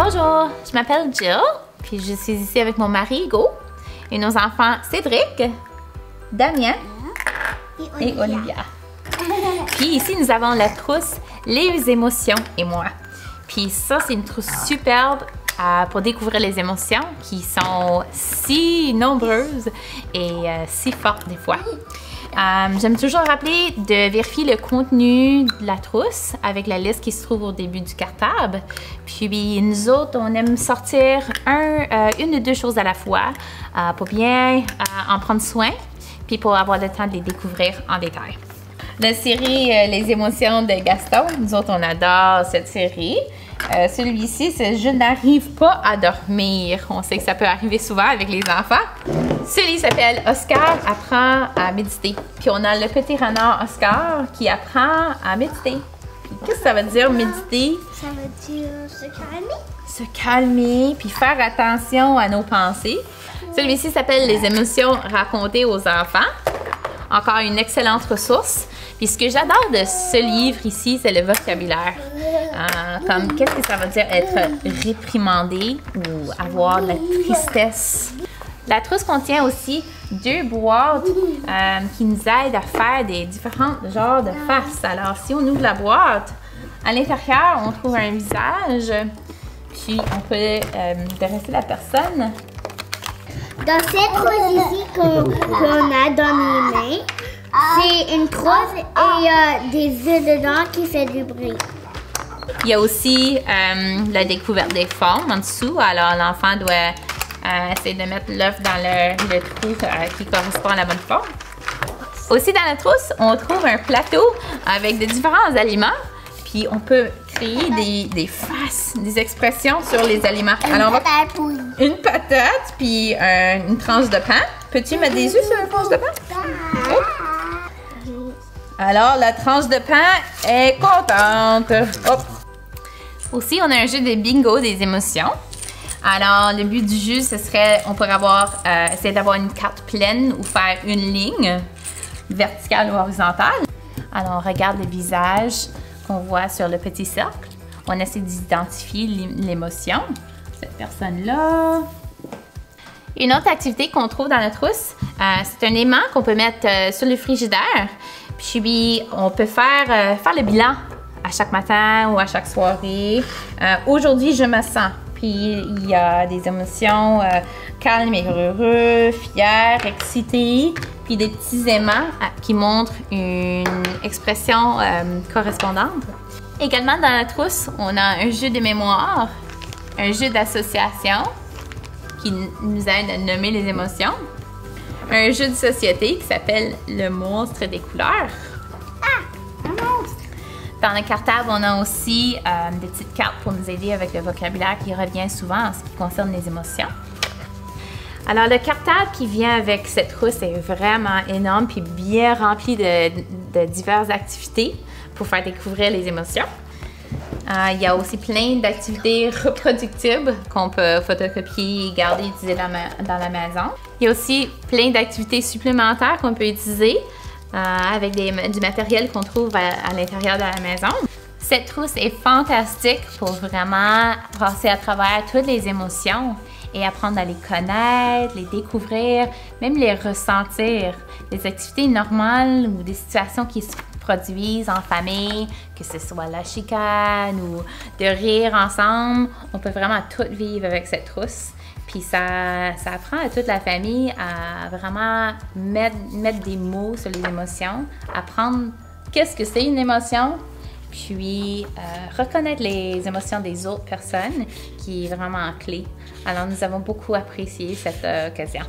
Bonjour, je m'appelle Jill, puis je suis ici avec mon mari Hugo et nos enfants Cédric, Damien et Olivia. Puis ici, nous avons la trousse Les émotions et moi. Puis ça, c'est une trousse superbe pour découvrir les émotions qui sont si nombreuses et si fortes des fois. J'aime toujours rappeler de vérifier le contenu de la trousse avec la liste qui se trouve au début du cartable. Puis nous autres, on aime sortir une ou deux choses à la fois pour bien en prendre soin, puis pour avoir le temps de les découvrir en détail. La série Les émotions de Gaston, nous autres, on adore cette série. Celui-ci, c'est Je n'arrive pas à dormir. On sait que ça peut arriver souvent avec les enfants. Celui s'appelle Oscar apprend à méditer. Puis on a le petit renard Oscar qui apprend à méditer. Puis qu'est-ce que ça veut dire méditer? Ça veut dire se calmer. Se calmer, puis faire attention à nos pensées. Celui-ci s'appelle Les émotions racontées aux enfants. Encore une excellente ressource. Puis ce que j'adore de ce livre ici, c'est le vocabulaire. Comme qu'est-ce que ça veut dire être réprimandé ou avoir de la tristesse. La trousse contient aussi 2 boîtes qui nous aident à faire des différents genres de faces. Alors si on ouvre la boîte, à l'intérieur, on trouve un visage. Puis on peut dresser la personne. Dans cette trousse ici qu'on a dans les mains, c'est une trousse et il y a des œufs dedans qui fait du bruit. Il y a aussi la découverte des formes en dessous. Alors l'enfant doit essayer de mettre l'œuf dans le trou qui correspond à la bonne forme. Aussi dans la trousse, on trouve un plateau avec de différents aliments. Puis on peut créer des faces, des expressions sur les aliments. Alors, une patate, puis une tranche de pain. Peux-tu mettre des œufs sur la tranche de pain? Oh. Alors, la tranche de pain est contente. Hop. Aussi, on a un jeu de bingo des émotions. Alors, le but du jeu, ce serait, on pourrait essayer d'avoir une carte pleine ou faire une ligne verticale ou horizontale. Alors, on regarde le visage qu'on voit sur le petit cercle. On essaie d'identifier l'émotion. Cette personne-là. Une autre activité qu'on trouve dans la trousse, c'est un aimant qu'on peut mettre sur le frigidaire. Puis, on peut faire le bilan à chaque matin ou à chaque soirée. Aujourd'hui, je me sens. Puis, il y a des émotions calmes et heureux, fiers, excités. Puis, des petits aimants qui montrent une expression correspondante. Également, dans la trousse, on a un jeu de mémoire, un jeu d'association qui nous aide à nommer les émotions. Un jeu de société qui s'appelle Le monstre des couleurs. Un monstre! Dans le cartable, on a aussi des petites cartes pour nous aider avec le vocabulaire qui revient souvent en ce qui concerne les émotions. Alors, le cartable qui vient avec cette trousse est vraiment énorme puis bien rempli de diverses activités pour faire découvrir les émotions. Il y a aussi plein d'activités reproductibles qu'on peut photocopier et garder et utiliser dans la maison. Il y a aussi plein d'activités supplémentaires qu'on peut utiliser avec du matériel qu'on trouve à l'intérieur de la maison. Cette trousse est fantastique pour vraiment passer à travers toutes les émotions et apprendre à les connaître, les découvrir, même les ressentir. Des activités normales ou des situations qui se produisent en famille, que ce soit la chicane ou de rire ensemble, on peut vraiment tout vivre avec cette trousse. Puis ça apprend à toute la famille à vraiment mettre des mots sur les émotions, apprendre qu'est-ce que c'est une émotion, puis reconnaître les émotions des autres personnes, qui est vraiment clé. Alors nous avons beaucoup apprécié cette occasion.